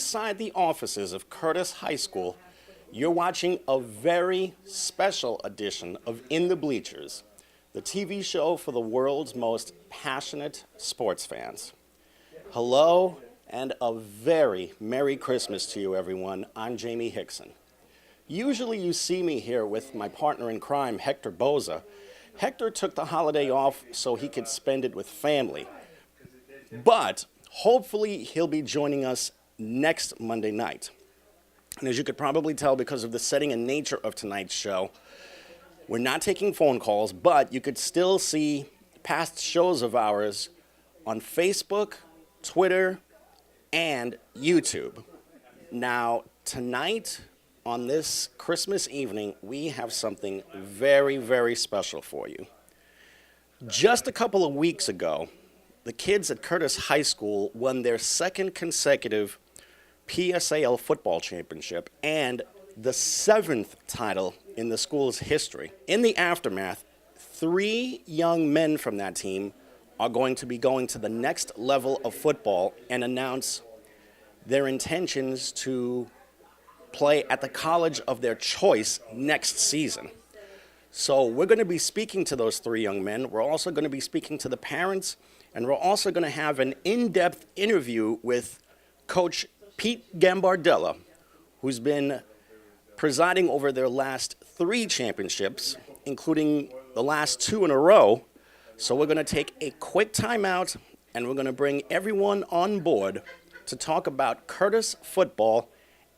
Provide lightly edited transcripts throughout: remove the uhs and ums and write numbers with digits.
inside the offices of Curtis High School, you're watching a very special edition of In the Bleachers, the TV show for the world's most passionate sports fans. Hello, and a very Merry Christmas to you, everyone. I'm Jaime Hixson. Usually you see me here with my partner in crime, Hector Boza. Hector took the holiday off so he could spend it with family. But hopefully he'll be joining us next Monday night. And as you could probably tell because of the setting and nature of tonight's show, we're not taking phone calls, but you could still see past shows of ours on Facebook, Twitter, and YouTube. Now, tonight, on this Christmas evening, we have something very, very special for you. Just a couple of weeks ago, the kids at Curtis High School won their second consecutive PSAL football championship and the 7th title in the school's history. In the aftermath, 3 young men from that team are going to be going to the next level of football and announce their intentions to play at the college of their choice next season. So we're going to be speaking to those 3 young men. We're also going to be speaking to the parents, and we're also going to have an in-depth interview with Coach Pete Gambardella, who's been presiding over their last 3 championships, including the last 2 in a row. So we're going to take a quick timeout, and we're going to bring everyone on board to talk about Curtis football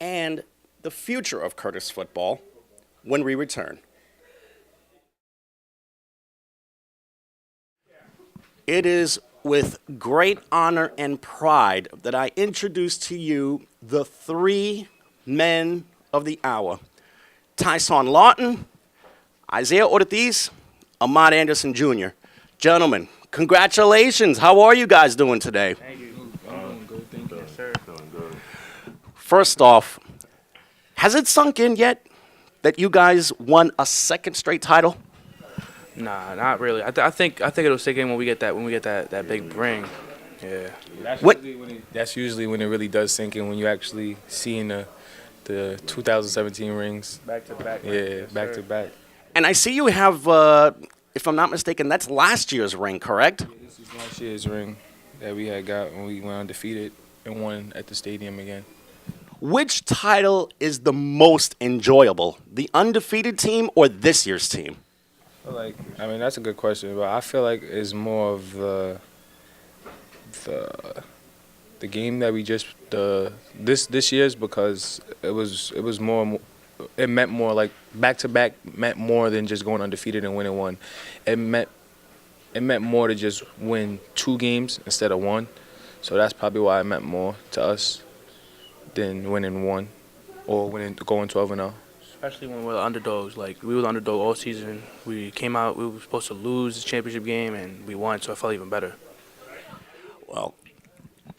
and the future of Curtis football when we return. It is with great honor and pride that I introduce to you the 3 men of the hour. Tyson Lawton, Isaiah Ortiz, Ahmad Anderson Jr. Gentlemen, congratulations. How are you guys doing today? Thank you. Doing good, thank you. Yes, sir. Doing good. First off, has it sunk in yet that you guys won a 2nd straight title? Nah, not really. I think it'll sink in when we get that big ring. Yeah. That's usually when it really does sink in, when you actually seeing the 2017 rings. Back to back. Yeah, back to back. And I see you have, if I'm not mistaken, that's last year's ring, correct? Yeah, this is last year's ring that we had got when we went undefeated and won at the stadium again. Which title is the most enjoyable, the undefeated team or this year's team? That's a good question, but I feel like it's more of the game that we just this year's, because it meant more, like back to back meant more than just going undefeated and winning one. It meant more to just win 2 games instead of 1. So that's probably why it meant more to us than winning 1 or going 12-0. Especially when we're the underdogs. Like, we were the underdog all season. We came out, we were supposed to lose the championship game, and we won, so I felt even better. Well,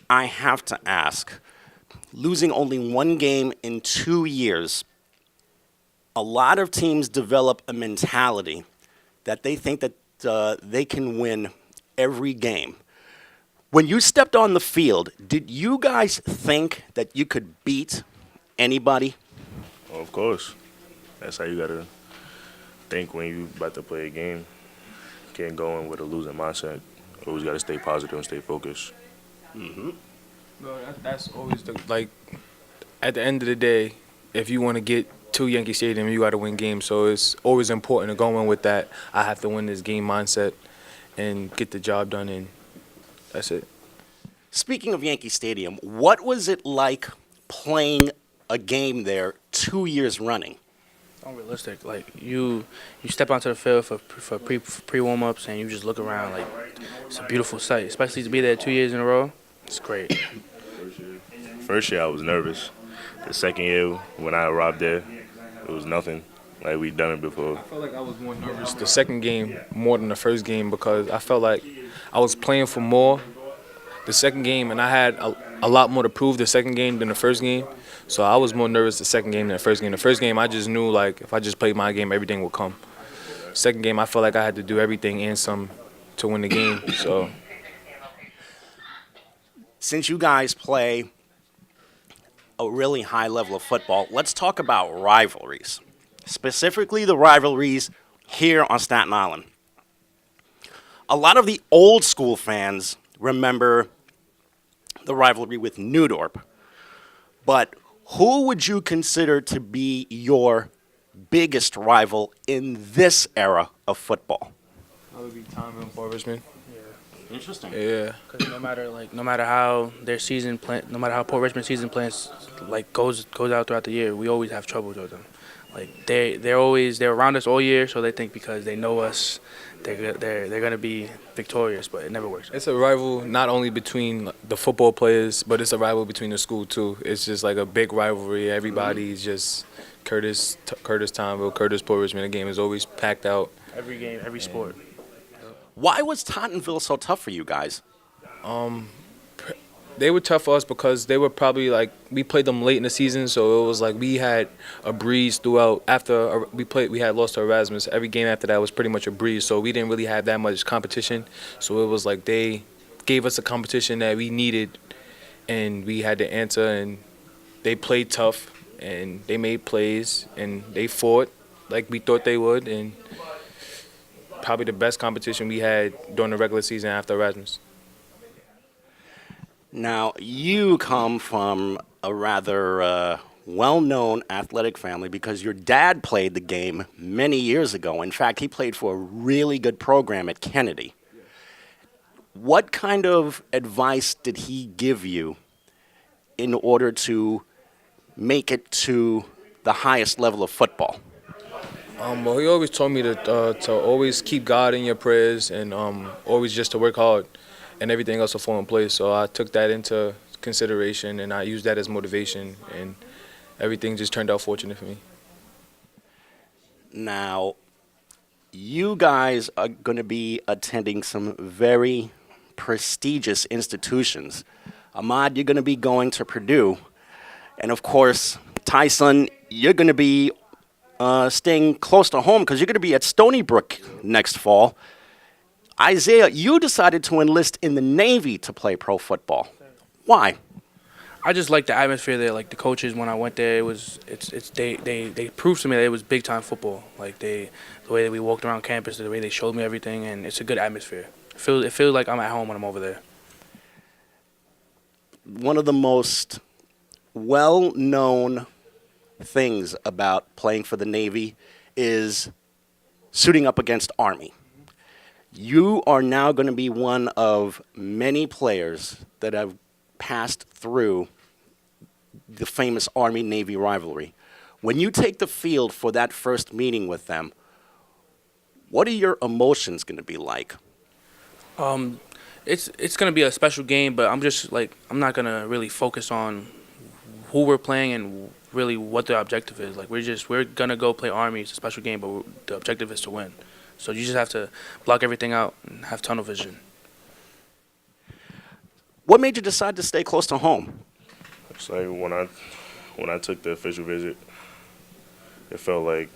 I have to ask, losing only 1 game in 2 years, a lot of teams develop a mentality that they think that they can win every game. When you stepped on the field, did you guys think that you could beat anybody? Well, of course. That's how you got to think when you about to play a game. Can't go in with a losing mindset. Always got to stay positive and stay focused. Mm-hmm. No, that's always at the end of the day, if you want to get to Yankee Stadium, you got to win games. So it's always important to go in with that. I have to win this game mindset and get the job done, and that's it. Speaking of Yankee Stadium, what was it like playing a game there 2 years running? It's unrealistic. Like, you step onto the field for pre warm-ups, and you just look around. Like, it's a beautiful sight, especially to be there 2 years in a row. It's great. First year I was nervous. The second year when I arrived there, it was nothing. Like, we'd done it before. I felt like I was more nervous the second game more than the first game, because I felt like I was playing for more the second game, and I had a lot more to prove the second game than the first game. So I was more nervous the second game than the first game. The first game, I just knew, like, if I just played my game, everything would come. Second game, I felt like I had to do everything and some to win the game. So, since you guys play a really high level of football, let's talk about rivalries, specifically the rivalries here on Staten Island. A lot of the old school fans remember the rivalry with Newdorp, but who would you consider to be your biggest rival in this era of football? That would be Tomville and Port Richmond. Interesting. Yeah. Because no matter how their season plan, no matter how Port Richmond season plans goes out throughout the year, we always have trouble with them. Like they're around us all year, so they think because they know us, they're gonna be victorious, but it never works. It's a rival not only between the football players, but it's a rival between the school too. It's just like a big rivalry. Everybody's just Curtis Tomville, Curtis Port Richmond. The game is always packed out. Every game, every sport. Why was Tottenville so tough for you guys? They were tough for us because they were probably like we played them late in the season, so it was like we had a breeze throughout. After we had lost to Erasmus. Every game after that was pretty much a breeze, so we didn't really have that much competition. So it was like they gave us a competition that we needed, and we had to answer. And they played tough, and they made plays, and they fought like we thought they would, and probably the best competition we had during the regular season after Erasmus. Now, you come from a rather well-known athletic family because your dad played the game many years ago. In fact, he played for a really good program at Kennedy. What kind of advice did he give you in order to make it to the highest level of football? Well, he always told me to always keep God in your prayers and always just to work hard, and everything else will fall in place. So I took that into consideration, and I used that as motivation, and everything just turned out fortunate for me. Now, you guys are going to be attending some very prestigious institutions. Ahmad, you're going to be going to Purdue. And, of course, Tyson, you're going to be staying close to home because you're going to be at Stony Brook next fall. Isaiah, you decided to enlist in the Navy to play pro football. Why? I just like the atmosphere there. Like the coaches, when I went there, they proved to me that it was big time football. Like the way that we walked around campus, the way they showed me everything, and it's a good atmosphere. It feels like I'm at home when I'm over there. One of the most well-known things about playing for the Navy is suiting up against Army. You are now going to be one of many players that have passed through the famous Army-Navy rivalry. When you take the field for that first meeting with them, what are your emotions going to be like? It's gonna be a special game, but I'm not gonna really focus on who we're playing and really what the objective is. Like we're gonna go play Army. It's a special game, but the objective is to win. So you just have to block everything out and have tunnel vision. What made you decide to stay close to home? It's like when I took the official visit, it felt like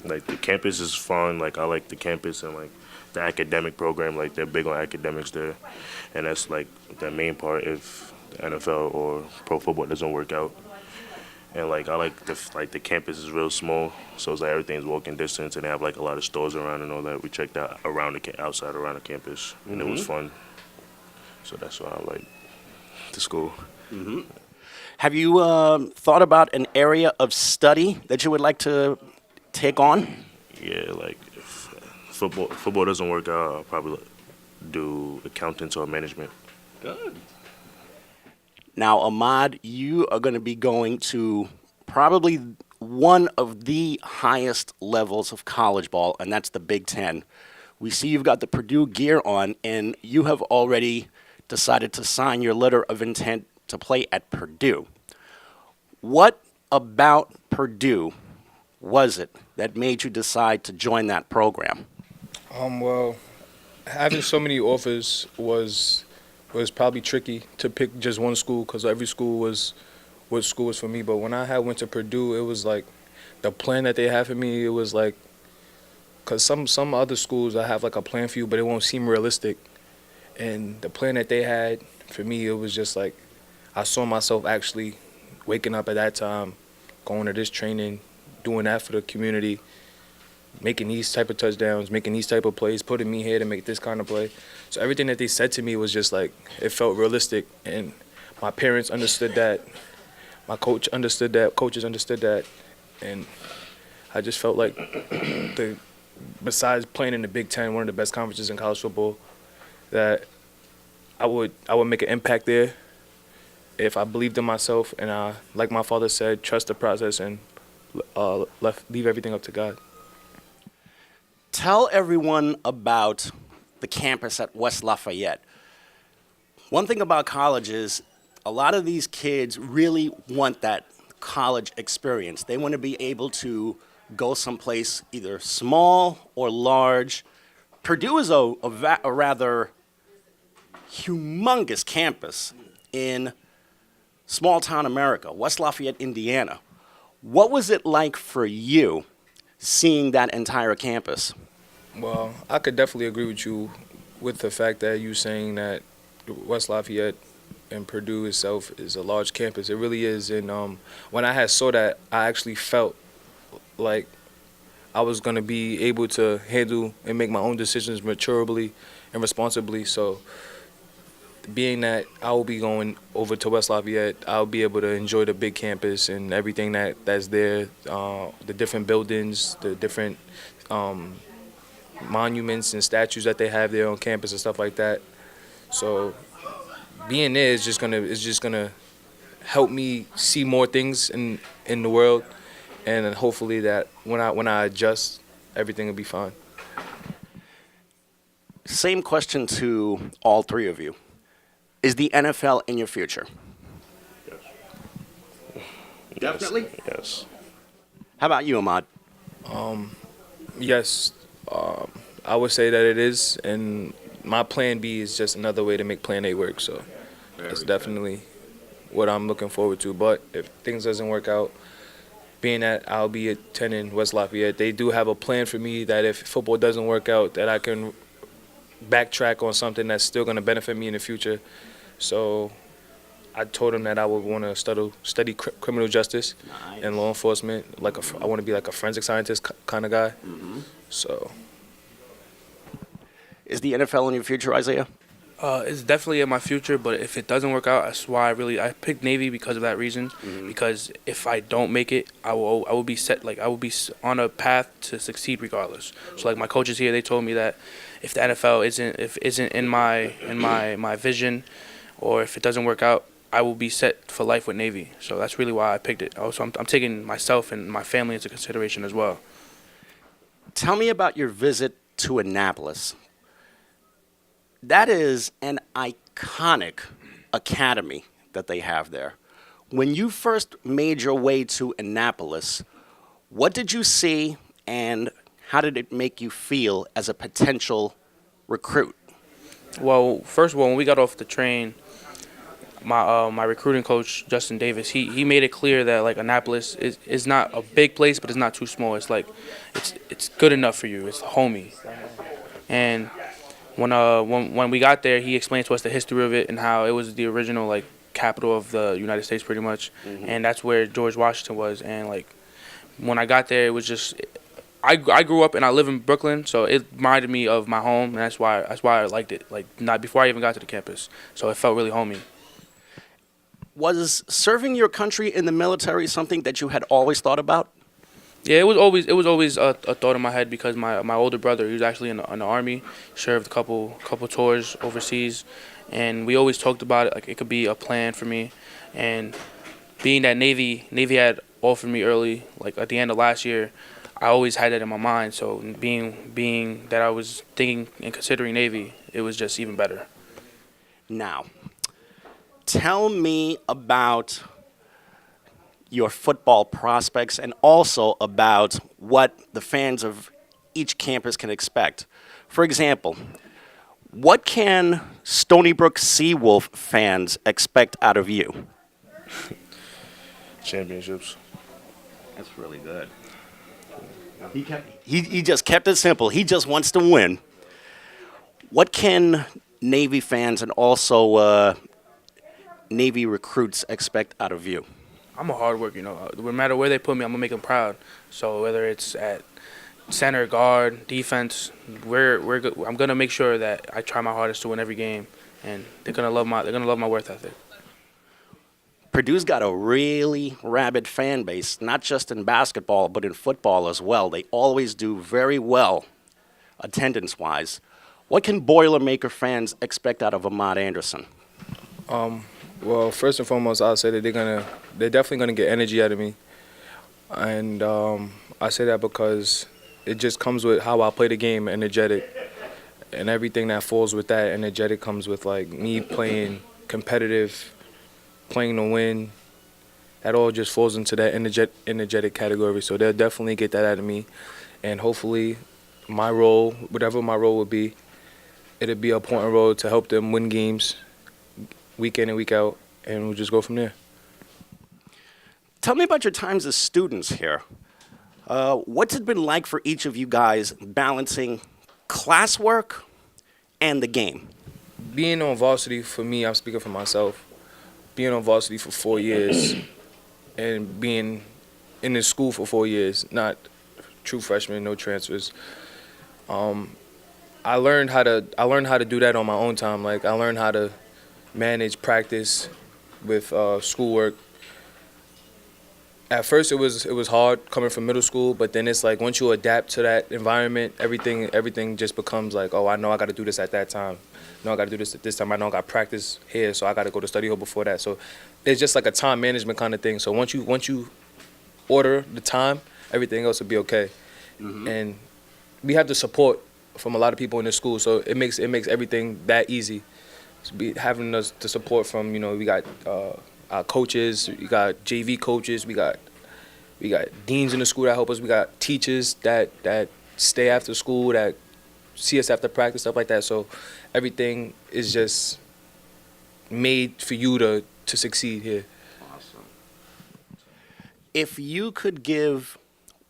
the campus is fun. Like I like the campus and like the academic program. Like they're big on academics there, and that's like the main part if the NFL or pro football doesn't work out. And like I like the campus is real small, so it's like everything's walking distance, and they have like a lot of stores around and all that. We checked out around outside around the campus, and it was fun. So that's why I like the school. Mm-hmm. Have you thought about an area of study that you would like to take on? Yeah, like if football doesn't work out, I'll probably do accountants or management. Good. Now, Ahmad, you are going to be going to probably one of the highest levels of college ball, and that's the Big Ten. We see you've got the Purdue gear on, and you have already decided to sign your letter of intent to play at Purdue. What about Purdue was it that made you decide to join that program? Well, having so many offers was probably tricky to pick just one school because every school was what school was for me. But when I went to Purdue, it was like the plan that they had for me. It was like because some other schools I have like a plan for you, but it won't seem realistic. And the plan that they had for me, it was just like I saw myself actually waking up at that time, going to this training, doing that for the community, making these type of touchdowns, making these type of plays, putting me here to make this kind of play. So everything that they said to me was just like, it felt realistic. And my parents understood that. My coach understood that. Coaches understood that. And I just felt like besides playing in the Big Ten, one of the best conferences in college football, that I would make an impact there if I believed in myself and like my father said, trust the process and leave everything up to God. Tell everyone about the campus at West Lafayette. One thing about college is a lot of these kids really want that college experience. They want to be able to go someplace either small or large. Purdue is a rather humongous campus in small town America, West Lafayette, Indiana. What was it like for you seeing that entire campus? Well, I could definitely agree with you with the fact that you saying that West Lafayette and Purdue itself is a large campus. It really is. And when I had saw that, I actually felt like I was going to be able to handle and make my own decisions maturely and responsibly. So being that I will be going over to West Lafayette, I'll be able to enjoy the big campus and everything that's there, the different buildings, the different monuments and statues that they have there on campus and stuff like that. So being there is just gonna help me see more things in the world, and hopefully that when I adjust, everything will be fine. Same question to all three of you. Is the NFL in your future? Yes. Definitely? Yes. How about you, Ahmad? Yes, I would say that it is, and my plan B is just another way to make plan A work. So that's definitely what I'm looking forward to. But if things doesn't work out, being that I'll be attending West Lafayette, they do have a plan for me that if football doesn't work out, that I can backtrack on something that's still going to benefit me in the future. So I told them that I would want to study criminal justice and law enforcement. I want to be like a forensic scientist kind of guy. Mm-hmm. So. Is the NFL in your future, Isaiah? It's definitely in my future, but if it doesn't work out, that's why I picked Navy because of that reason. Mm-hmm. Because if I don't make it, I will be set. Like I will be on a path to succeed regardless. So like my coaches here, they told me that if the NFL isn't in my vision, or if it doesn't work out, I will be set for life with Navy. So that's really why I picked it. Also, I'm taking myself and my family into consideration as well. Tell me about your visit to Annapolis. That is an iconic academy that they have there. When you first made your way to Annapolis, what did you see and how did it make you feel as a potential recruit? Well, first of all, when we got off the train, my recruiting coach, Justin Davis, he made it clear that like Annapolis is not a big place, but it's not too small. It's like it's good enough for you. It's homey. And when we got there, he explained to us the history of it and how it was the original like capital of the United States, pretty much, mm-hmm. And that's where George Washington was. And like when I got there, it was just I grew up and I live in Brooklyn, so it reminded me of my home, and that's why I liked it. Like not before I even got to the campus, so it felt really homey. Was serving your country in the military something that you had always thought about? Yeah, it was always a thought in my head because my older brother, he was actually in the Army, served a couple tours overseas, and we always talked about it like it could be a plan for me. And being that Navy had offered me early, like at the end of last year, I always had that in my mind. So being that I was thinking and considering Navy, it was just even better. Now, tell me about your football prospects and also about what the fans of each campus can expect. For example, what can Stony Brook Seawolf fans expect out of you? Championships. That's really good. He just kept it simple. He just wants to win. What can Navy fans and also Navy recruits expect out of you? I'm a hard worker, you know. No matter where they put me, I'm gonna make them proud. So whether it's at center, guard, defense, I'm gonna make sure that I try my hardest to win every game, and they're gonna love my worth ethic. Purdue's got a really rabid fan base, not just in basketball, but in football as well. They always do very well, attendance-wise. What can Boilermaker fans expect out of Ahmad Anderson? Well, first and foremost, I'll say that they're definitely gonna get energy out of me, and I say that because it just comes with how I play the game, energetic, and everything that falls with that energetic comes with like me playing competitive, playing to win. That all just falls into that energetic category. So they'll definitely get that out of me, and hopefully, my role, whatever my role would be, it'll be a important role to help them win games, week in and week out, and we'll just go from there. Tell me about your times as students here. What's it been like for each of you guys balancing classwork and the game? Being on varsity, for me, I'm speaking for myself, being on varsity for 4 years and being in this school for 4 years, not true freshman, no transfers. I learned how to do that on my own time. Like I learned how to manage practice with schoolwork. At first, it was hard coming from middle school, but then it's like once you adapt to that environment, everything just becomes like, oh, I know I got to do this at that time. No, I got to do this at this time. I know I got practice here, so I got to go to study hall before that. So it's just like a time management kind of thing. So once you order the time, everything else will be okay. Mm-hmm. And we have the support from a lot of people in the school, so it makes everything that easy. So having the support from, we got our coaches, we got JV coaches, we got deans in the school that help us, we got teachers that stay after school, that see us after practice, stuff like that. So everything is just made for you to succeed here. Awesome. If you could give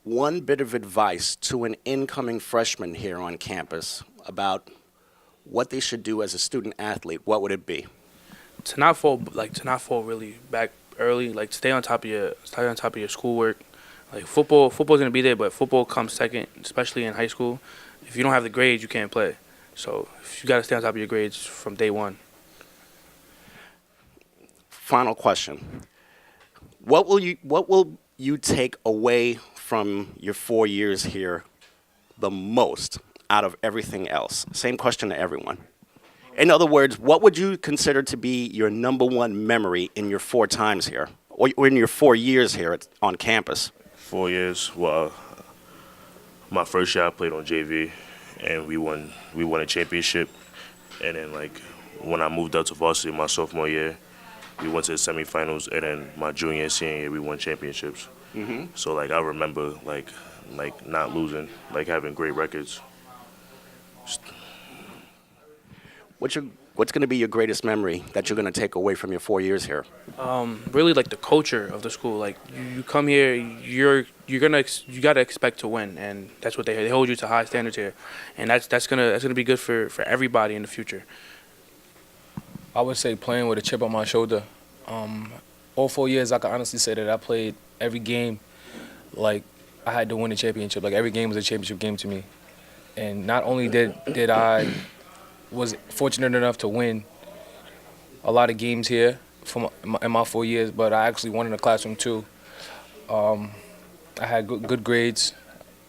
one bit of advice to an incoming freshman here on campus about what they should do as a student athlete, what would it be? To not fall really back early. Like stay on top of your schoolwork. Like football's gonna be there, but football comes second, especially in high school. If you don't have the grades, you can't play. So you gotta stay on top of your grades from day one. Final question. What will you take away from your 4 years here the most out of everything else? Same question to everyone. In other words, what would you consider to be your number one memory in your 4 times here, or in your 4 years here on campus? 4 years. Well, my first year I played on JV, and we won a championship. And then when I moved up to varsity my sophomore year, we went to the semifinals. And then my junior and senior year we won championships. Mm-hmm. So I remember not losing, having great records. What's going to be your greatest memory that you're going to take away from your 4 years here? Really the culture of the school. Like you come here, you gotta expect to win, and that's what they hold you to high standards here, and that's gonna be good for everybody in the future. I would say playing with a chip on my shoulder. All 4 years, I can honestly say that I played every game like I had to win a championship. Like every game was a championship game to me, and not only did I was fortunate enough to win a lot of games here in my 4 years, but I actually won in the classroom too. I had good grades,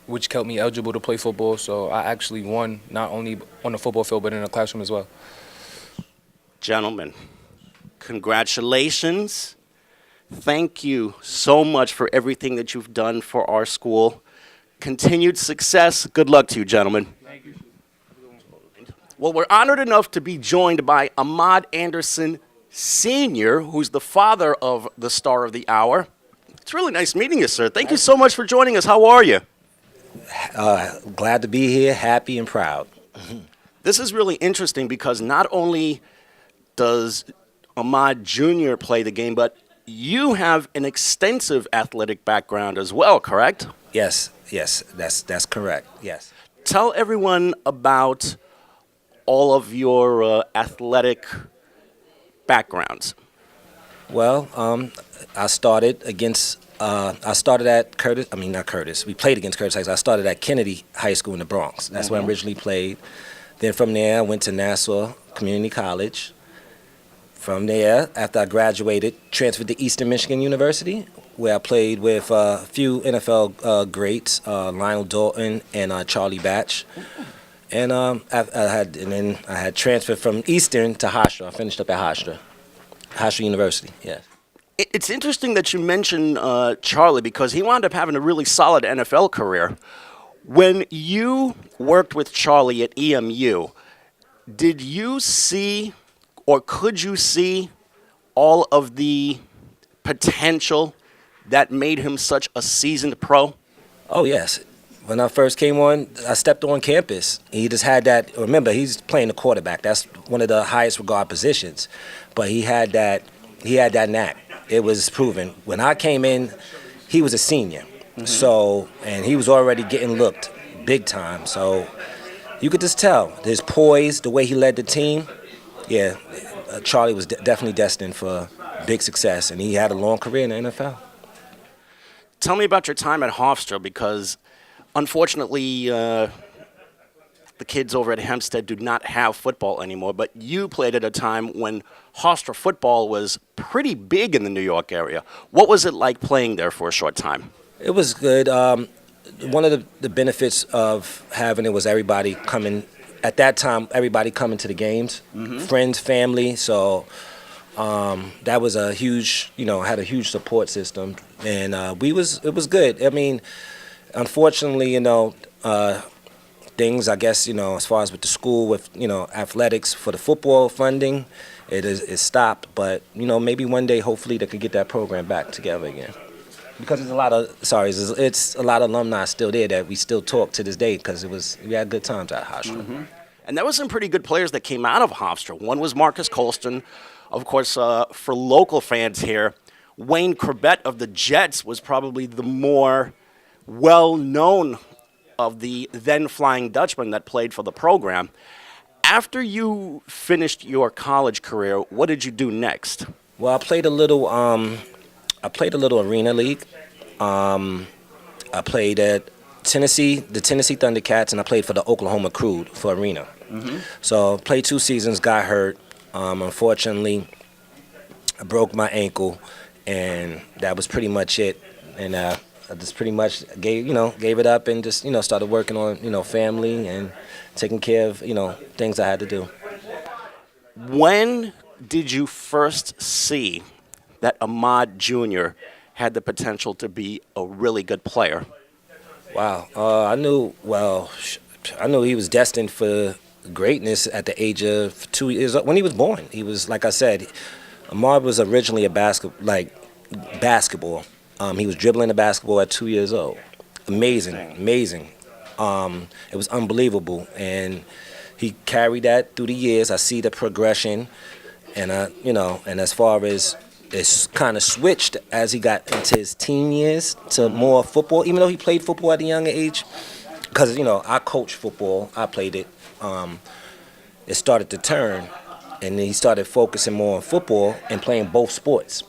which kept me eligible to play football, so I actually won not only on the football field but in the classroom as well. Gentlemen, congratulations. Thank you so much for everything that you've done for our school. Continued success. Good luck to you, gentlemen. Thank you. Well, we're honored enough to be joined by Ahmad Anderson Sr., who's the father of the star of the hour. It's really nice meeting you, sir. Thank you so much for joining us. How are you? Glad to be here, happy and proud. This is really interesting because not only does Ahmad Jr. play the game, but you have an extensive athletic background as well, correct? Yes, that's correct, yes. Tell everyone about all of your athletic backgrounds. Well, I started against. I started at Curtis. I mean, not Curtis. We played against Curtis High School. I started at Kennedy High School in the Bronx. That's where I originally played. Then from there, I went to Nassau Community College. From there, after I graduated, transferred to Eastern Michigan University, where I played with a few NFL greats, Lionel Dalton and Charlie Batch. And then I had transferred from Eastern to Hofstra. I finished up at Hofstra University. Yeah. It's interesting that you mention Charlie because he wound up having a really solid NFL career. When you worked with Charlie at EMU, did you see or could you see all of the potential that made him such a seasoned pro? Oh, yes. When I first came on, I stepped on campus. He just had that. Remember, he's playing the quarterback. That's one of the highest regard positions. But he had that knack. It was proven. When I came in, he was a senior. So, and he was already getting looked big time. So you could just tell his poise, the way he led the team. Yeah, Charlie was definitely destined for big success, and he had a long career in the NFL. Tell me about your time at Hofstra because, unfortunately, the kids over at Hempstead do not have football anymore, but you played at a time when Hofstra football was pretty big in the New York area. What was it like playing there for a short time? It was good. One of the benefits of having it was everybody coming. At that time, everybody coming to the games, friends, family. So that was a huge, had a huge support system, and it was good. I mean, unfortunately, things, I guess, as far as with the school, with, athletics for the football funding, it stopped. But, maybe one day, hopefully, they could get that program back together again. Because it's a lot of alumni still there that we still talk to this day because we had good times at Hofstra. And there were some pretty good players that came out of Hofstra. One was Marcus Colston. Of course, for local fans here, Wayne Corbett of the Jets was probably the more well-known of the then Flying Dutchman that played for the program. After you finished your college career, what did you do next? Well, I played a little arena league. I played at the Tennessee Thundercats, and I played for the Oklahoma Crude for arena. So played 2 seasons, got hurt. Unfortunately, I broke my ankle, and that was pretty much it. And I just pretty much gave it up and just started working on family and taking care of things I had to do. When did you first see that Ahmad Jr. had the potential to be a really good player? Wow, I knew he was destined for greatness at the age of 2 years old. When he was born, he was, like I said, Ahmad was originally a basketball. He was dribbling the basketball at 2 years old. Amazing. It was unbelievable, and he carried that through the years. I see the progression, and and as far as it's kind of switched as he got into his teen years to more football, even though he played football at a younger age. Because, I coached football. I played it. It started to turn, and he started focusing more on football and playing both sports.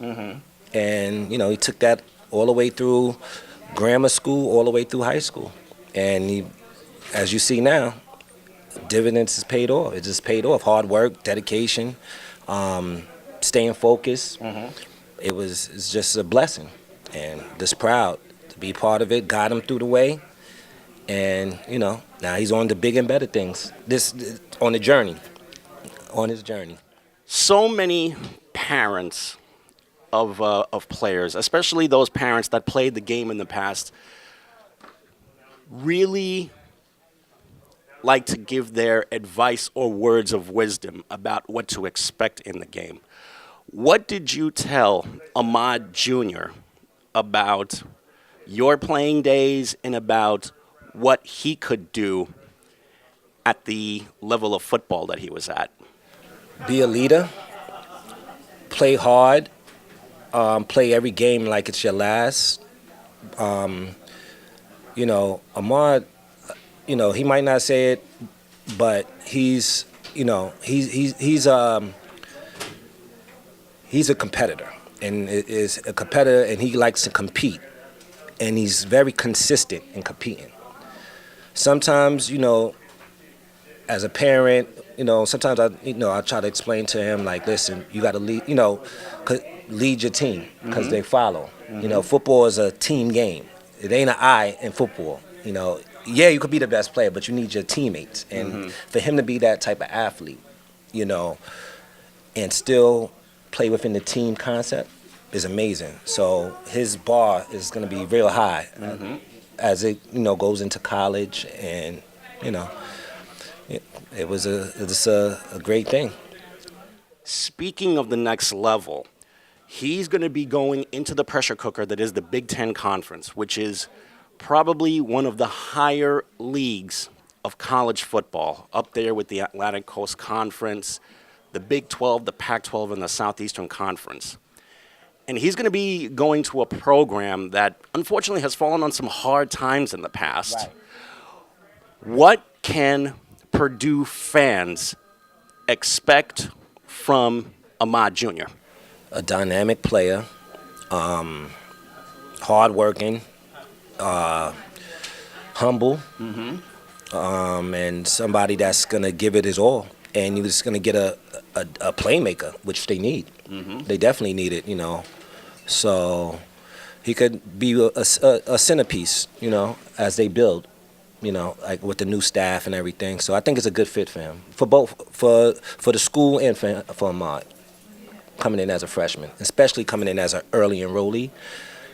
And, he took that all the way through grammar school, all the way through high school. And he, as you see now, dividends has paid off. It just paid off. Hard work, dedication, staying focused. It's just a blessing, and just proud to be part of it. Got him through the way, and now he's on to big and better things. On his journey. So many parents of players, especially those parents that played the game in the past, really like to give their advice or words of wisdom about what to expect in the game. What did you tell Ahmad Jr. about your playing days and about what he could do at the level of football that he was at? Be a leader. Play hard. Play every game like it's your last. Ahmad, he might not say it, but he's a competitor. and is a competitor, and he likes to compete, and he's very consistent in competing. Sometimes, as a parent, sometimes I try to explain to him like, listen, you got to lead, lead your team because they follow. Football is a team game. It ain't an I in football. Yeah, you could be the best player, but you need your teammates, and for him to be that type of athlete, and still play within the team concept is amazing. So his bar is going to be real high as it goes into college, and it's a great thing. Speaking of the next level, he's going to be going into the pressure cooker that is the Big Ten Conference, which is probably one of the higher leagues of college football, up there with the Atlantic Coast Conference, the Big 12, the Pac-12, and the Southeastern Conference. And he's going to be going to a program that unfortunately has fallen on some hard times in the past. Right. What can Purdue fans expect from Ahmad Jr.? A dynamic player, hardworking, humble, and somebody that's going to give it his all. And you're just going to get a playmaker, which they need. They definitely need it, So he could be a centerpiece, as they build, like with the new staff and everything. So I think it's a good fit for him, for both, for the school and for Ahmad, coming in as a freshman, especially coming in as an early enrollee.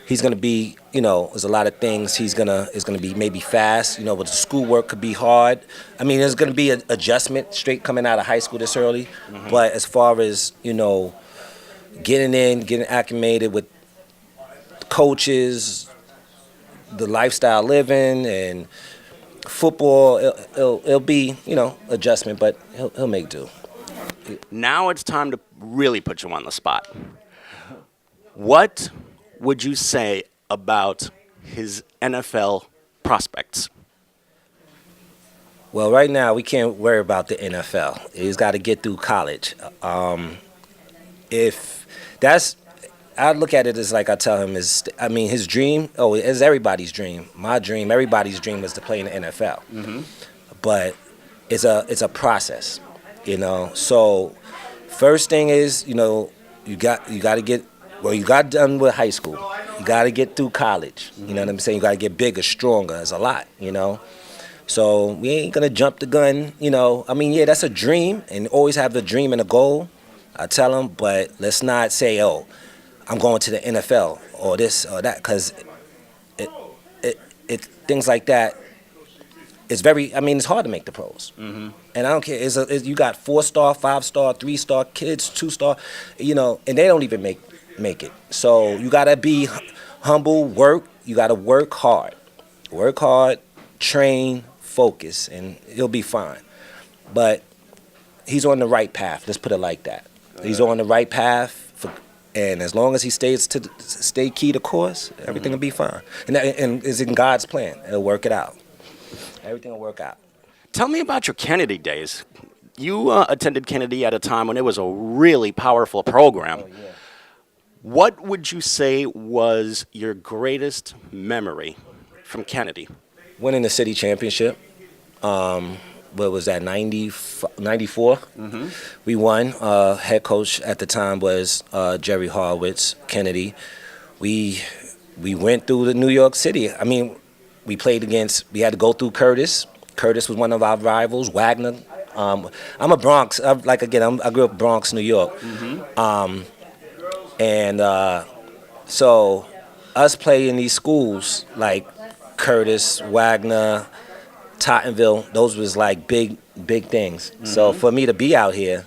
He's going to be, there's a lot of things is going to be maybe fast, but the schoolwork could be hard. I mean, there's going to be an adjustment straight coming out of high school this early. But as far as, getting acclimated with coaches, the lifestyle living, and football, it'll be, adjustment, but he'll make do. Now it's time to really put you on the spot. What would you say about his NFL prospects? Well, right now we can't worry about the NFL. He's got to get through college. I look at it as like I tell him his dream. Oh, it's everybody's dream. My dream, everybody's dream is to play in the NFL. But it's a process, So first thing is, you got to get. Well, you got done with high school. You got to get through college. You know what I'm saying? You got to get bigger, stronger. It's a lot, So we ain't going to jump the gun, yeah, that's a dream, and always have the dream and a goal. I tell them, but let's not say, oh, I'm going to the NFL or this or that, because it things like that. It's it's hard to make the pros. And I don't care. You got 4-star, 5-star, 3-star kids, 2-star, and they don't even make it. So you gotta be humble, you gotta work hard, train, focus, and you'll be fine. But he's on the right path. Let's put it like that. He's on the right path, and as long as he stay key to course, everything will be fine. And is in God's plan. It'll work it out. Everything will work out. Tell me about your Kennedy days. You attended Kennedy at a time when it was a really powerful program. Oh, yeah. What would you say was your greatest memory from Kennedy? Winning the city championship. What was that, 94? We won. Head coach at the time was Jerry Horowitz, Kennedy. We went through the New York City. We had to go through Curtis. Curtis was one of our rivals, Wagner. I'm a Bronx. I grew up Bronx, New York. So us playing these schools like Curtis, Wagner, Tottenville, those was like big things. So for me to be out here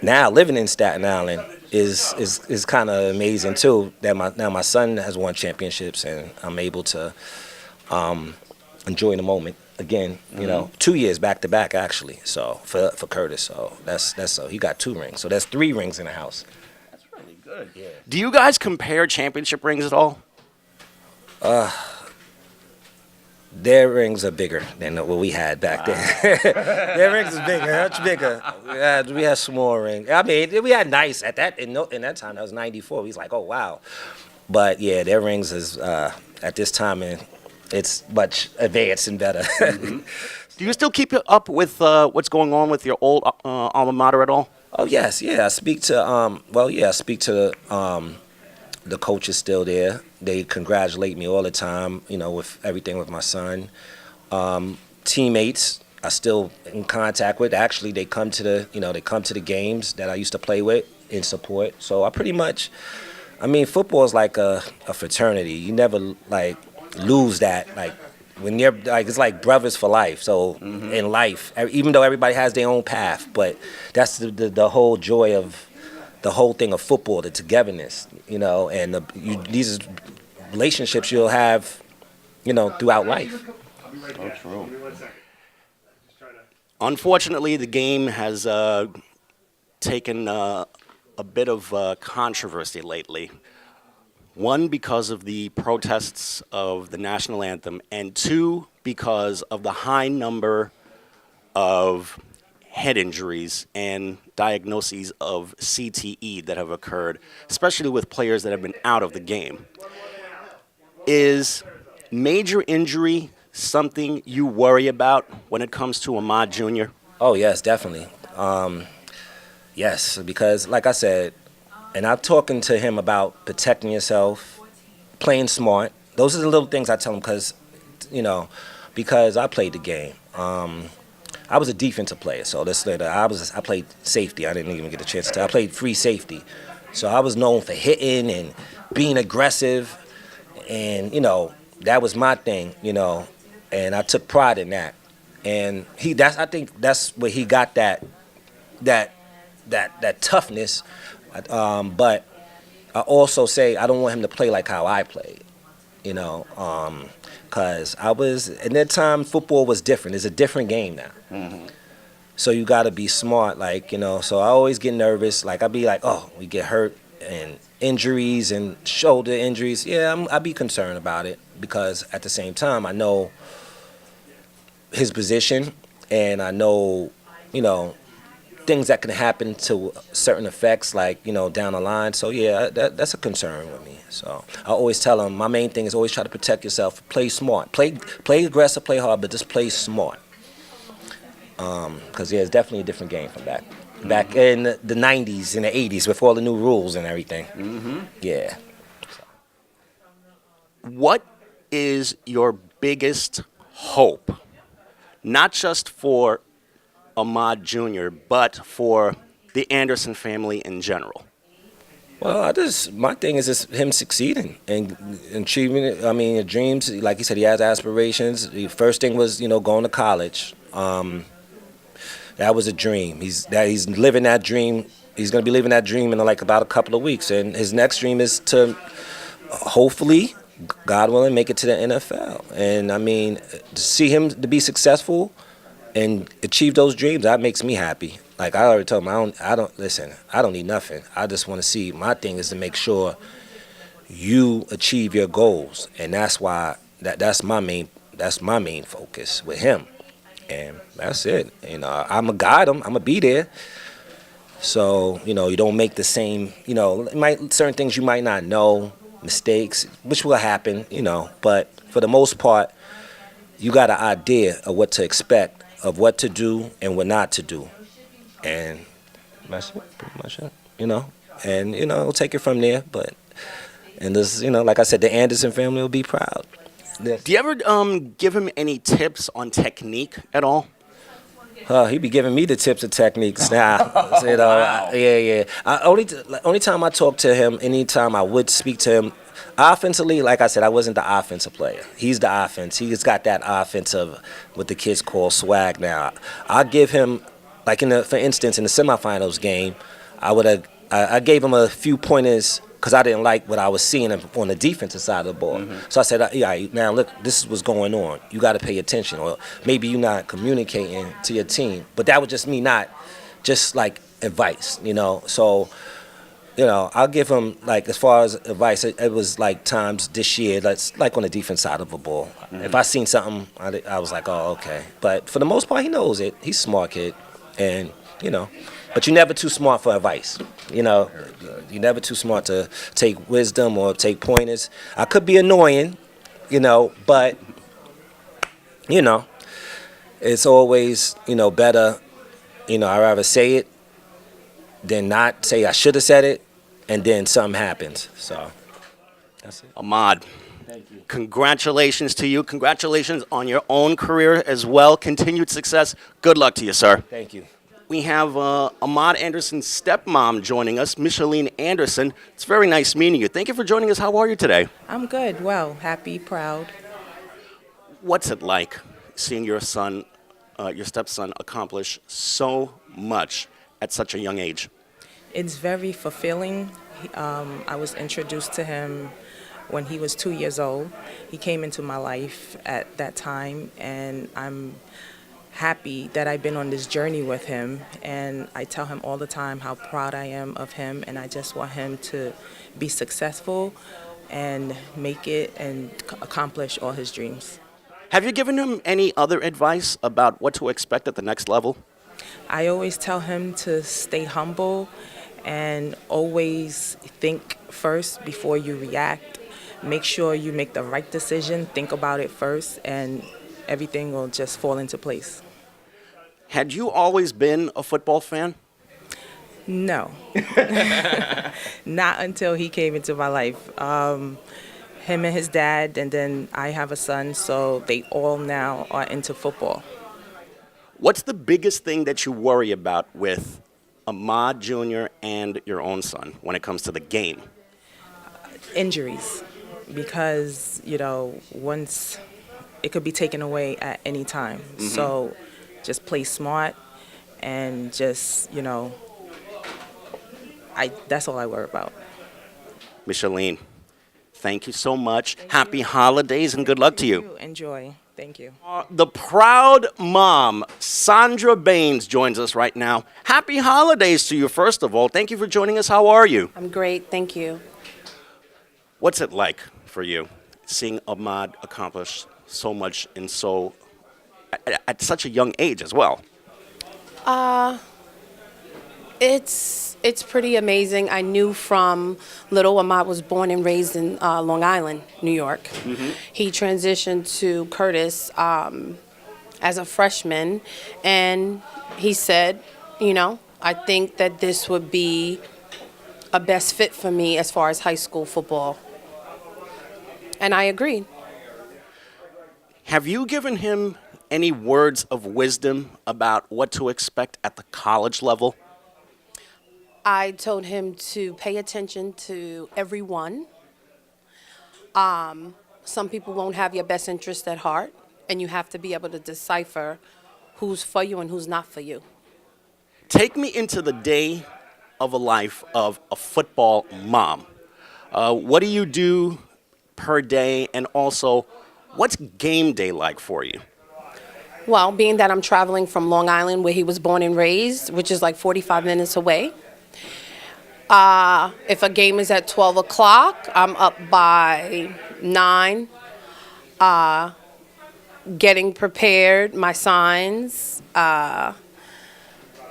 now, living in Staten Island, is kind of amazing too. That my son has won championships, and I'm able to enjoy the moment again. 2 years back to back actually. So for Curtis, so that's so he got 2 rings. So that's 3 rings in the house. That's really good. Yeah. Do you guys compare championship rings at all? Their rings are bigger than what we had back then. Their rings is bigger, much bigger. We had small rings. I mean, we had nice at that in that time. That was '94. We was like, oh wow. But yeah, their rings is at this time, and it's much advanced and better. Do you still keep up with what's going on with your old alma mater at all? Oh yes, yeah. I speak to I speak to the coach is still there. They congratulate me all the time, with everything with my son. Teammates I still in contact with. Actually, they come to the games that I used to play with in support. So I pretty much, football is like a fraternity. You never like lose that. Like when you're like, it's like brothers for life. So in life, even though everybody has their own path, but that's the whole joy of the whole thing of football, the togetherness, and these relationships you'll have, throughout life. So true. Unfortunately, the game has taken a bit of controversy lately. One, because of the protests of the national anthem, and two, because of the high number of head injuries and diagnoses of CTE that have occurred, especially with players that have been out of the game. Is major injury something you worry about when it comes to Ahmad Jr.? Oh, yes, definitely. Yes, because like I said, and I'm talking to him about protecting yourself, playing smart. Those are the little things I tell him because I played the game. I was a defensive player, so I played safety. I didn't even get a chance to. I played free safety, so I was known for hitting and being aggressive, and that was my thing, and I took pride in that. And I think that's where he got that toughness. But I also say I don't want him to play like how I played, because in that time football was different. It's a different game now. So you got to be smart, so I always get nervous. Like I'd be like, oh, we get hurt and injuries and shoulder injuries. Yeah, I'd be concerned about it, because at the same time I know his position, and I know, things that can happen to certain effects, down the line. So yeah, that's a concern with me. So I always tell him my main thing is always try to protect yourself. Play smart. Play aggressive. Play hard, but just play smart. Because it's definitely a different game from back in the '90s and the '80s with all the new rules and everything. Yeah. What is your biggest hope, not just for Ahmad Jr., but for the Anderson family in general? Well, my thing is just him succeeding and achieving it. His dreams, like he said, he has aspirations. The first thing was, going to college. That was a dream. He's living that dream. He's going to be living that dream in about a couple of weeks. And his next dream is to hopefully, God willing, make it to the NFL. And to see him to be successful and achieve those dreams, that makes me happy. Like I already told him, I don't need nothing. I just want to see. My thing is to make sure you achieve your goals, and that's why that's my main focus with him, and that's it. I'm gonna guide him. I'm gonna be there. So you don't make the same. Certain things you might not know, mistakes, which will happen. But for the most part, you got an idea of what to expect, of what to do and what not to do. And that's it, pretty much it, And, we'll take it from there. And this, like I said, the Anderson family will be proud. Do you ever give him any tips on technique at all? He be giving me the tips and techniques now. Wow. Yeah. Only time I talk to him, anytime I would speak to him, offensively, like I said, I wasn't the offensive player. He's the offense. He's got that offensive, what the kids call swag now. I give him, for instance, in the semifinals game, I gave him a few pointers because I didn't like what I was seeing on the defensive side of the ball. So I said, yeah, now look, this is what's going on. You got to pay attention, or maybe you're not communicating to your team. But that was just me, not just like advice, So I'll give him, like, as far as advice, it was like times this year, that's like on the defense side of the ball. If I seen something, I was like, oh, okay. But for the most part, he knows it. He's a smart kid. And, but you're never too smart for advice. You're never too smart to take wisdom or take pointers. I could be annoying, but, it's always, better, I'd rather say it than not say I should have said it, and then something happens. So that's it. Ahmad, congratulations to you. Congratulations on your own career as well. Continued success. Good luck to you, sir. Thank you. We have Ahmad Anderson's stepmom joining us, Micheline Anderson. It's very nice meeting you. Thank you for joining us. How are you today? I'm good. Well, happy, proud. What's it like seeing your son, your stepson, accomplish so much at such a young age? It's very fulfilling. I was introduced to him when he was 2 years old. He came into my life at that time, and I'm happy that I've been on this journey with him. And I tell him all the time how proud I am of him, and I just want him to be successful and make it and accomplish all his dreams. Have you given him any other advice about what to expect at the next level? I always tell him to stay humble and always think first before you react. Make sure you make the right decision, think about it first, and everything will just fall into place. Had you always been a football fan? No. Not until he came into my life. Him and his dad, and then I have a son, so they all now are into football. What's the biggest thing that you worry about with Ahmad Jr. and your own son when it comes to the game? Injuries, because, once it could be taken away at any time. Mm-hmm. So just play smart and just, that's all I worry about. Micheline, thank you so much. Happy holidays and good luck to you. Enjoy. Thank you. The proud mom, Sandra Baines, joins us right now. Happy holidays to you, first of all. Thank you for joining us. How are you? I'm great, thank you. What's it like for you seeing Ahmad accomplish so much at such a young age as well? It's pretty amazing. I knew from little, Ahmad was born and raised in Long Island, New York. Mm-hmm. He transitioned to Curtis as a freshman, and he said, I think that this would be a best fit for me as far as high school football. And I agreed. Have you given him any words of wisdom about what to expect at the college level? I told him to pay attention to everyone. Some people won't have your best interest at heart, and you have to be able to decipher who's for you and who's not for you. Take me into the day of a life of a football mom. What do you do per day, and also, what's game day like for you? Well, being that I'm traveling from Long Island, where he was born and raised, which is like 45 minutes away, if a game is at 12 o'clock, I'm up by 9, getting prepared, my signs. I'm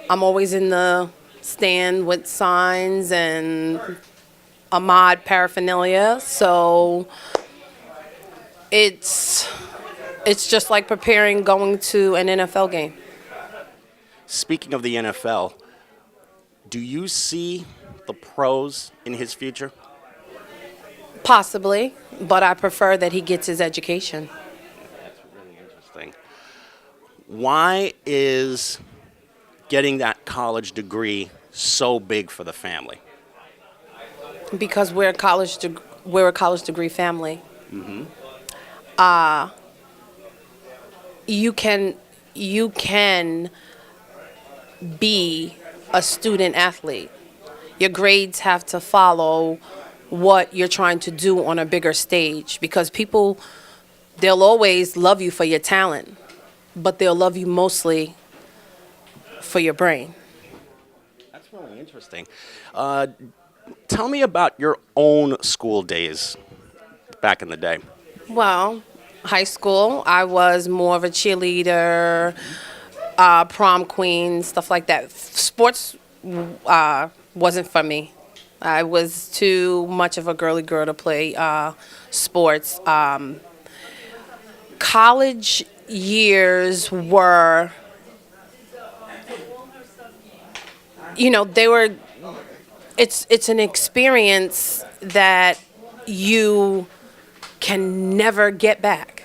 always in the stand with signs and Ahmad paraphernalia, so it's just like preparing going to an NFL game. Speaking of the NFL, do you see the pros in his future? Possibly, but I prefer that he gets his education. That's really interesting. Why is getting that college degree so big for the family? Because we're a college degree family. Mm-hmm. You can be a student athlete. Your grades have to follow what you're trying to do on a bigger stage, because people, they'll always love you for your talent, but they'll love you mostly for your brain. That's really interesting. Tell me about your own school days back in the day. Well, high school, I was more of a cheerleader, prom queen, stuff like that. Sports wasn't for me. I was too much of a girly girl to play sports. College years were, they were. It's an experience that you can never get back.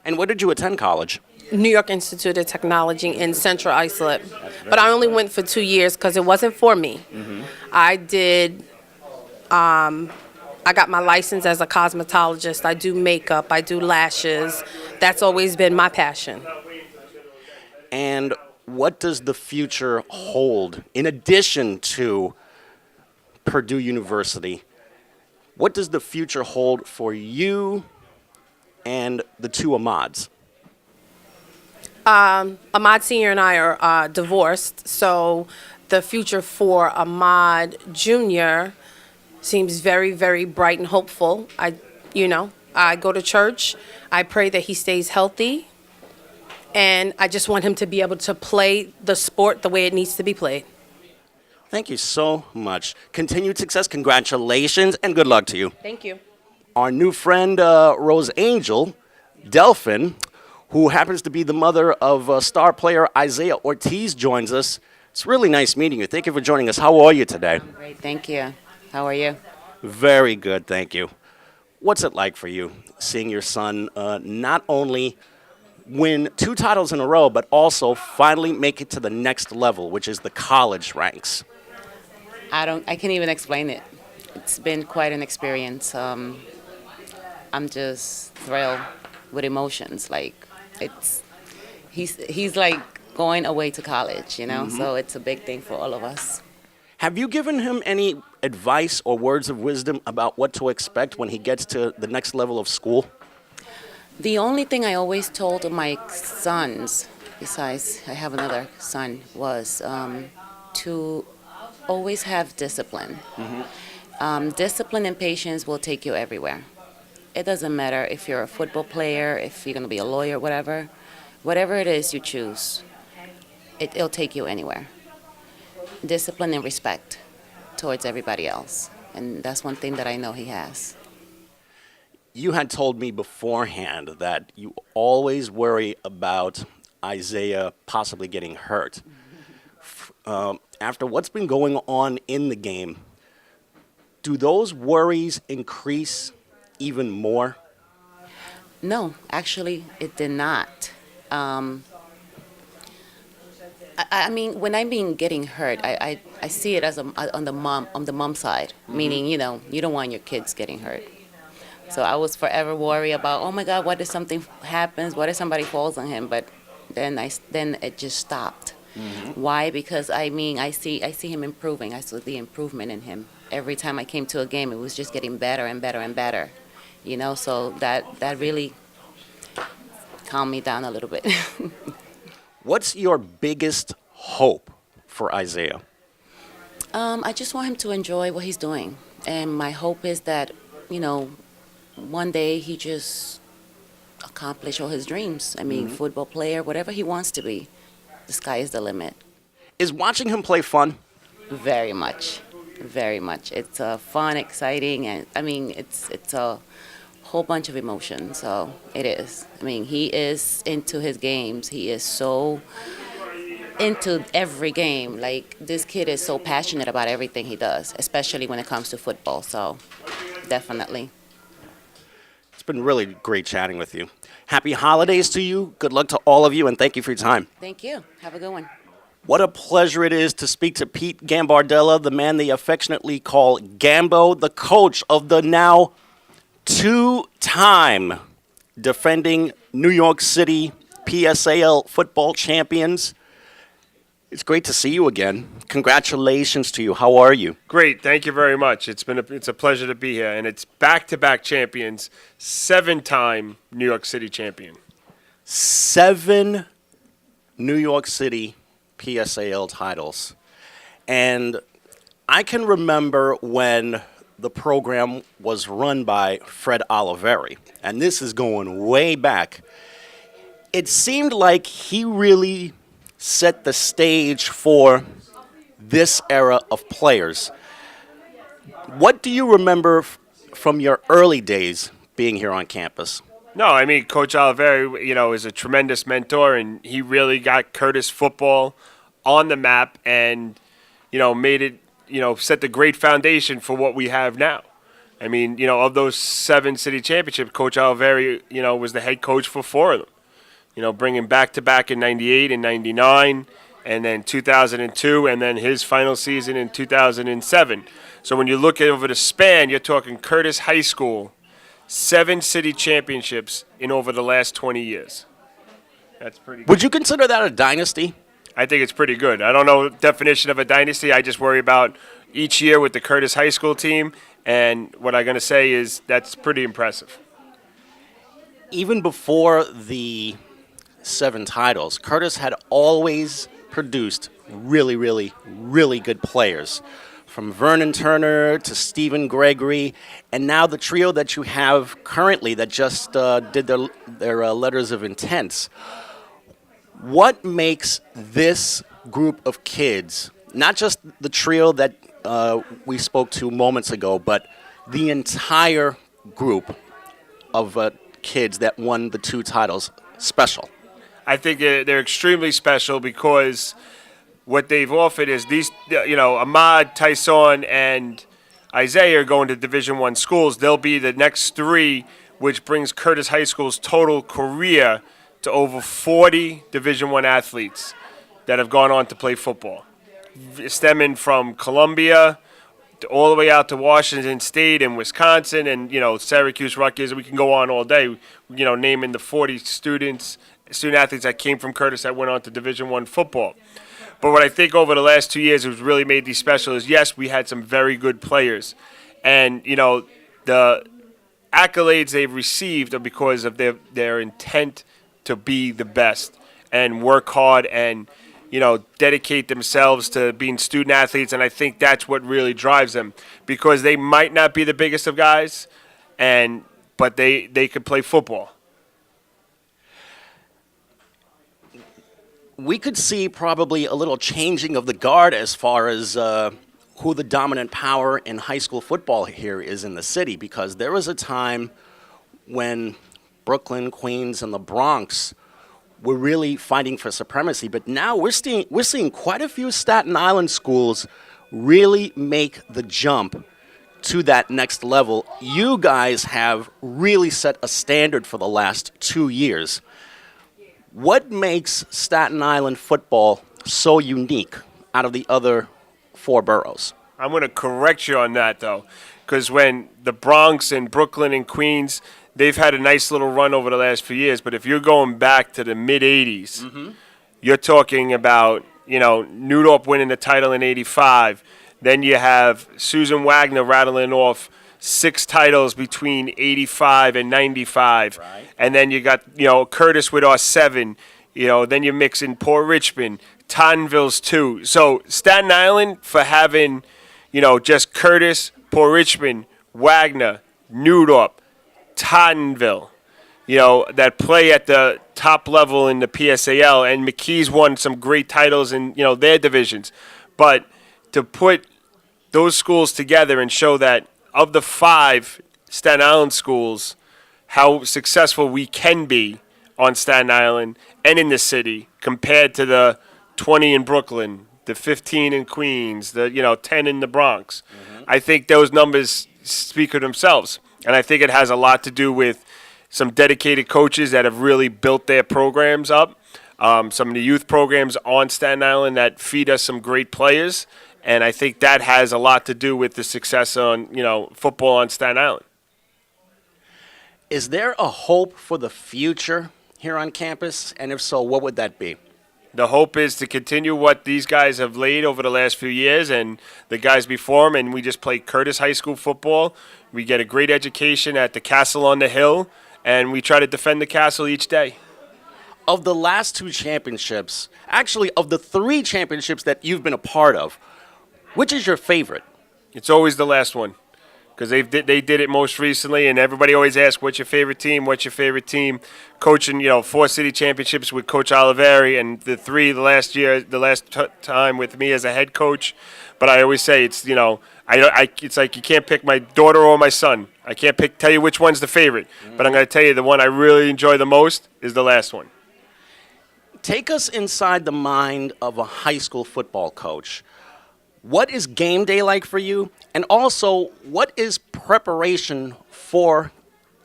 And where did you attend college? New York Institute of Technology in Central Islip. But I only went for 2 years because it wasn't for me. I did, I got my license as a cosmetologist. I do makeup, I do lashes. That's always been my passion. And what does the future hold in addition to Purdue University? What does the future hold for you and the two Ahmads? Ahmad Sr. and I are divorced, so the future for Ahmad Jr. seems very, very bright and hopeful. I go to church. I pray that he stays healthy, and I just want him to be able to play the sport the way it needs to be played. Thank you so much. Continued success, congratulations, and good luck to you. Thank you. Our new friend, Rose Angel Delphin, who happens to be the mother of star player Isaiah Ortiz, joins us. It's really nice meeting you. Thank you for joining us. How are you today? Great, thank you. How are you? Very good, thank you. What's it like for you seeing your son not only win 2 titles in a row, but also finally make it to the next level, which is the college ranks? I can't even explain it. It's been quite an experience. I'm just thrilled with emotions. Like he's like going away to college, So it's a big thing for all of us. Have you given him any advice or words of wisdom about what to expect when he gets to the next level of school? The only thing I always told my sons, besides I have another son, was to always have discipline. Discipline and patience will take you everywhere. It doesn't matter if you're a football player, if you're going to be a lawyer, whatever it is you choose, it'll take you anywhere. Discipline and respect towards everybody else. And that's one thing that I know he has. You had told me beforehand that you always worry about Isaiah possibly getting hurt. After what's been going on in the game, do those worries increase even more? No, actually, it did not. I mean, when I mean getting hurt, I see it as on the mom side, meaning you don't want your kids getting hurt. So I was forever worried about, oh my God, what if something happens? What if somebody falls on him? But then it just stopped. Why? Because I see him improving. I saw the improvement in him. Every time I came to a game, it was just getting better and better and better. So that really calmed me down a little bit. What's your biggest hope for Isaiah? I just want him to enjoy what he's doing. And my hope is that, one day he just accomplish all his dreams. I mean, football player, whatever he wants to be. The sky is the limit. Is watching him play fun? Very much. Very much. It's fun, exciting, and I mean, it's a whole bunch of emotion. So it is. I mean, he is into his games. He is so into every game. Like, this kid is so passionate about everything he does, especially when it comes to football. So definitely. It's been really great chatting with you. Happy holidays to you. Good luck to all of you, and thank you for your time. Thank you. Have a good one. What a pleasure it is to speak to Pete Gambardella, the man they affectionately call Gambo, the coach of the now 2-time defending New York City PSAL football champions. It's great to see you again. Congratulations to you. How are you? Great, thank you very much. It's a pleasure to be here, and it's back-to-back champions, 7-time New York City champion. 7 New York City PSAL titles. And I can remember when the program was run by Fred Oliveri, and this is going way back. It seemed like he really set the stage for this era of players. What do you remember from your early days being here on campus? No, I mean, Coach Oliveri, is a tremendous mentor, and he really got Curtis football on the map and, made it, set the great foundation for what we have now. I mean, of those 7 city championships, Coach Oliveri, was the head coach for 4 of them. Bringing back-to-back in 98 and 99, and then 2002, and then his final season in 2007. So when you look at over the span, you're talking Curtis High School, 7 city championships in over the last 20 years. That's pretty good. Would you consider that a dynasty? I think it's pretty good. I don't know the definition of a dynasty. I just worry about each year with the Curtis High School team, and what I'm going to say is that's pretty impressive. Even before the 7 titles, Curtis had always produced really, really, really good players. From Vernon Turner to Stephen Gregory, and now the trio that you have currently that just did their letters of intent. What makes this group of kids, not just the trio that we spoke to moments ago, but the entire group of kids that won the 2 titles, special? I think they're extremely special because what they've offered is these, Ahmad, Tyson, and Isaiah are going to Division I schools. They'll be the next 3, which brings Curtis High School's total career to over 40 Division I athletes that have gone on to play football, stemming from Columbia all the way out to Washington State and Wisconsin and, Syracuse, Rutgers. We can go on all day, naming the 40 student athletes that came from Curtis that went on to Division I football. But what I think over the last 2 years has really made these special is, yes, we had some very good players. And, the accolades they've received are because of their intent to be the best and work hard and, dedicate themselves to being student athletes. And I think that's what really drives them because they might not be the biggest of guys, but they could play football. We could see probably a little changing of the guard as far as who the dominant power in high school football here is in the city, because there was a time when Brooklyn, Queens, and the Bronx were really fighting for supremacy. But now we're seeing quite a few Staten Island schools really make the jump to that next level. You guys have really set a standard for the last 2 years. What makes Staten Island football so unique out of the other 4 boroughs? I'm going to correct you on that, though, because when the Bronx and Brooklyn and Queens, they've had a nice little run over the last few years, but if you're going back to the mid-'80s, you're talking about, New Dorp winning the title in 85. Then you have Susan Wagner rattling off 6 titles between 85 and 95. Right. And then you got, Curtis with our 7. Then you mix in Port Richmond, Tottenville's 2. So Staten Island for having, just Curtis, Port Richmond, Wagner, New Dorp, Tottenville, that play at the top level in the PSAL. And McKee's won some great titles in, their divisions. But to put those schools together and show that of the 5 Staten Island schools, how successful we can be on Staten Island and in the city compared to the 20 in Brooklyn, the 15 in Queens, the 10 in the Bronx. I think those numbers speak for themselves, and I think it has a lot to do with some dedicated coaches that have really built their programs up, some of the youth programs on Staten Island that feed us some great players. And I think that has a lot to do with the success on, football on Staten Island. Is there a hope for the future here on campus? And if so, what would that be? The hope is to continue what these guys have laid over the last few years and the guys before them. And we just play Curtis High School football. We get a great education at the Castle on the Hill. And we try to defend the Castle each day. Of the last 2 championships, actually of the 3 championships that you've been a part of, Which is your favorite? It's always the last one, because they did it most recently, and everybody always asks, "What's your favorite team? What's your favorite team?" Coaching, 4 city championships with Coach Oliveri, and the last time with me as a head coach. But I always say it's it's like you can't pick my daughter or my son. I can't tell you which one's the favorite, but I'm going to tell you the one I really enjoy the most is the last one. Take us inside the mind of a high school football coach. What is game day like for you? And also, what is preparation for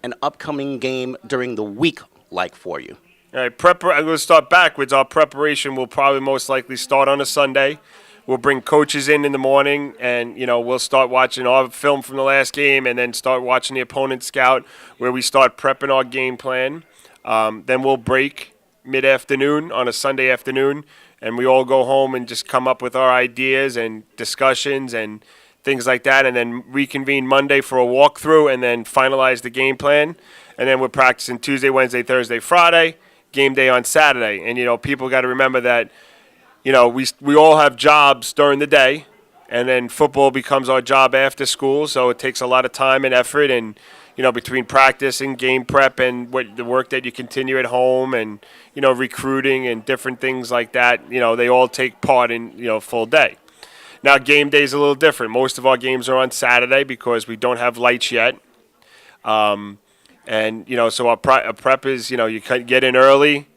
an upcoming game during the week like for you? All right, I'm going to start backwards. Our preparation will probably most likely start on a Sunday. We'll bring coaches in the morning, and we'll start watching our film from the last game, and then start watching the opponent scout, where we start prepping our game plan. Then we'll break mid-afternoon on a Sunday afternoon, and we all go home and just come up with our ideas and discussions and things like that, and then reconvene Monday for a walkthrough, and then finalize the game plan. And then we're practicing Tuesday, Wednesday, Thursday, Friday, game day on Saturday. And people got to remember that we all have jobs during the day, and then football becomes our job after school. So it takes a lot of time and effort, and between practice and game prep and the work that you continue at home, and recruiting and different things like that, they all take part in full day. Now game day is a little different. Most of our games are on Saturday because we don't have lights yet, and so our prep is you get in early.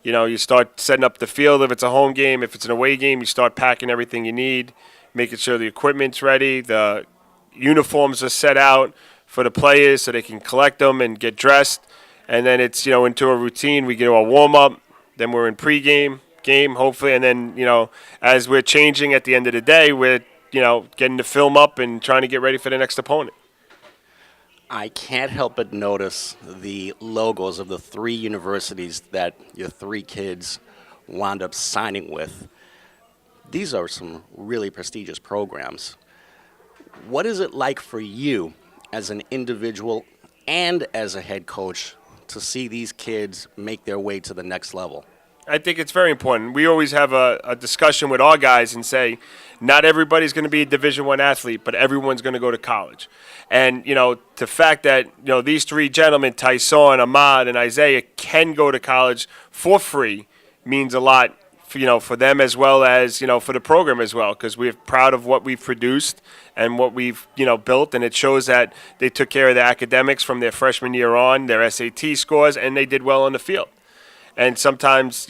You start setting up the field if it's a home game. If it's an away game, you start packing everything you need, making sure the equipment's ready, the uniforms are set out for the players so they can collect them and get dressed. And then it's, into a routine. We get our warm-up, then we're in pregame, game, hopefully. And then, as we're changing at the end of the day, we're, getting the film up and trying to get ready for the next opponent. I can't help but notice the logos of the 3 universities that your 3 kids wound up signing with. These are some really prestigious programs. What is it like for you as an individual and as a head coach to see these kids make their way to the next level? I think it's very important. We always have a discussion with our guys and say, not everybody's going to be a Division I athlete, but everyone's going to go to college. And, the fact that, these 3 gentlemen, Tyson, Ahmad, and Isaiah, can go to college for free means a lot, for them as well as, for the program as well, because we're proud of what we've produced and what we've, built. And it shows that they took care of their academics from their freshman year on, their SAT scores, and they did well on the field. And sometimes,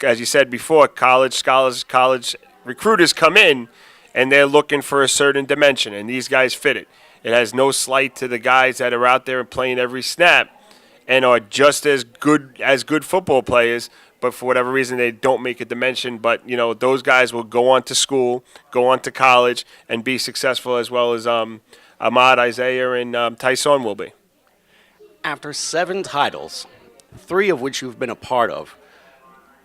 as you said before, college scholars, college recruiters come in, and they're looking for a certain dimension, and these guys fit it. It has no slight to the guys that are out there and playing every snap and are just as good football players, but for whatever reason they don't make a dimension. But, those guys will go on to school, go on to college, and be successful as well as Ahmad, Isaiah, and Tyson will be. After 7 titles, 3 of which you've been a part of,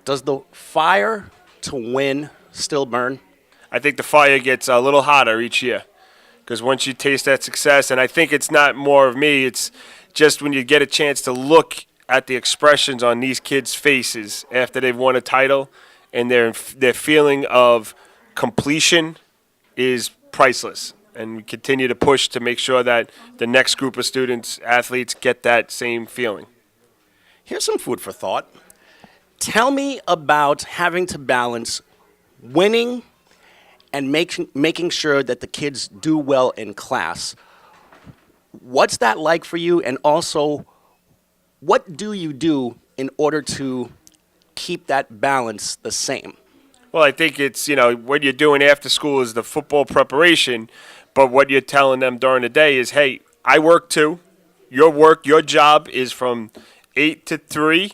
does the fire to win still burn? I think the fire gets a little hotter each year, because once you taste that success, and I think it's not more of me, it's just when you get a chance to look at the expressions on these kids' faces after they've won a title, and their feeling of completion is priceless. And we continue to push to make sure that the next group of students, athletes, get that same feeling. Here's some food for thought. Tell me about having to balance winning and making sure that the kids do well in class. What's that like for you? And also, what do you do in order to keep that balance the same? Well, I think it's, what you're doing after school is the football preparation, but what you're telling them during the day is, hey, I work too. Your job is from 8 to 3,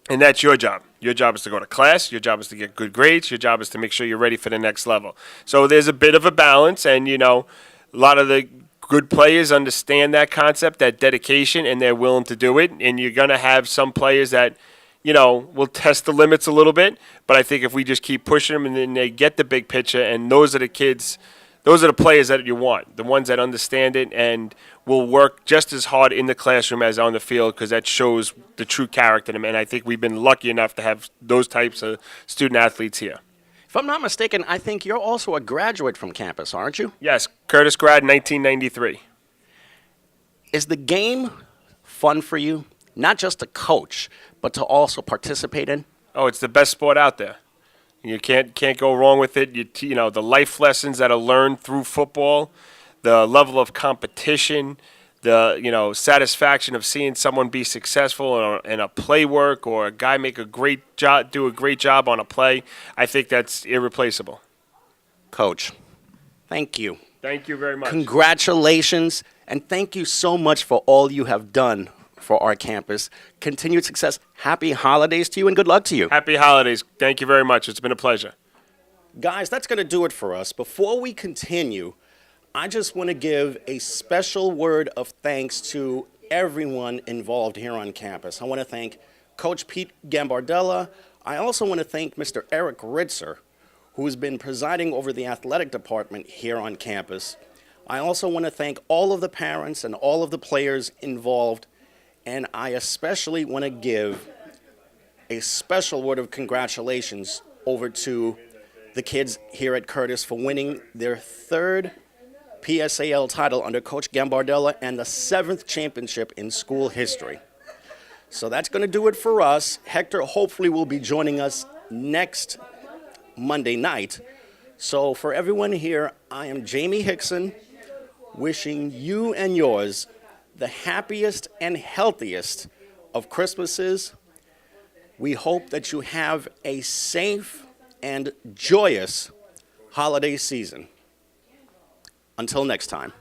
and that's your job. Your job is to go to class. Your job is to get good grades. Your job is to make sure you're ready for the next level. So there's a bit of a balance, and, a lot of the good players understand that concept, that dedication, and they're willing to do it. And you're going to have some players that, will test the limits a little bit. But I think if we just keep pushing them and then they get the big picture, and those are the kids, those are the players that you want, the ones that understand it and will work just as hard in the classroom as on the field, because that shows the true character in them. And I think we've been lucky enough to have those types of student athletes here. If I'm not mistaken, I think you're also a graduate from campus, aren't you? Yes, Curtis grad 1993. Is the game fun for you? Not just to coach, but to also participate in? Oh, it's the best sport out there. You can't go wrong with it. You know, the life lessons that are learned through football, the level of competition, the satisfaction of seeing someone be successful in a play work, or a guy make a great job, do a great job on a play. I think that's irreplaceable. Coach, thank you. Thank you very much. Congratulations, and thank you so much for all you have done for our campus. Continued success. Happy holidays to you, and good luck to you. Happy holidays. Thank you very much. It's been a pleasure. Guys, that's going to do it for us. Before we continue, I just want to give a special word of thanks to everyone involved here on campus. I want to thank Coach Pete Gambardella. I also want to thank Mr. Eric Ritzer, who's been presiding over the athletic department here on campus. I also want to thank all of the parents and all of the players involved, and I especially want to give a special word of congratulations over to the kids here at Curtis for winning their third PSAL title under Coach Gambardella and the 7th championship in school history. So that's going to do it for us. Hector hopefully will be joining us next Monday night. So for everyone here, I am Jaime Hixson, wishing you and yours the happiest and healthiest of Christmases. We hope that you have a safe and joyous holiday season. Until next time.